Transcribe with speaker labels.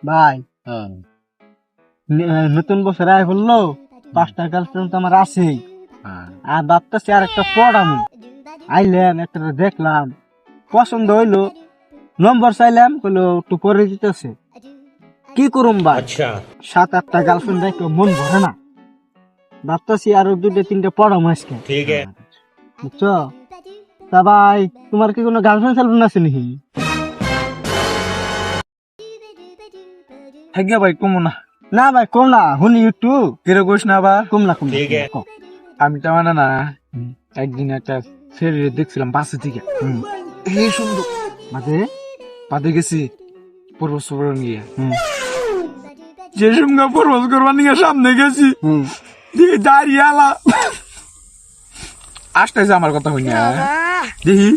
Speaker 1: ভাই
Speaker 2: হ্যাঁ
Speaker 1: নতুন বছর আয় বললো 5টা গার্লফ্রেন্ড তো আমার আছেই,
Speaker 2: হ্যাঁ
Speaker 1: আর ভাবতেছি আর একটা পড়ামু। আইলাম একটা দেখলাম, পছন্দ হইলো, নম্বর চাইলাম, কইলো একটু পরে দিতেছে। কি করুম ভাই,
Speaker 2: আচ্ছা
Speaker 1: 7-8টা গার্লফ্রেন্ড দেখো মন ভরে না। ভাবতেছি আরো 2-3টা পড়ামু আজকে,
Speaker 2: ঠিক আছে
Speaker 1: বুঝছো? তা ভাই তোমার কি কোনো গার্লফ্রেন্ড সার্লফ্রেন্ড আছে নাকি?
Speaker 3: থাকিয়া ভাই কমো না
Speaker 1: না ভাই কম না, শুনি একটু
Speaker 3: কেরে কইস না আবার
Speaker 1: কম না কম না,
Speaker 2: ঠিক আছে।
Speaker 1: কম।
Speaker 3: আমি তো মানে না একদিন একটা ফেরি দেখছিলাম বাসে থেকে এই সুন্দর
Speaker 1: মাঝে
Speaker 3: পাতে গেছি পরবস গিয়ে
Speaker 1: হুম
Speaker 3: যে সঙ্গে পরবস করবার নিয়ে সামনে গেছি
Speaker 1: হুম
Speaker 3: দেখি দাঁড়িয়ে আলা আসতেছে আমার কথা হই না দেখি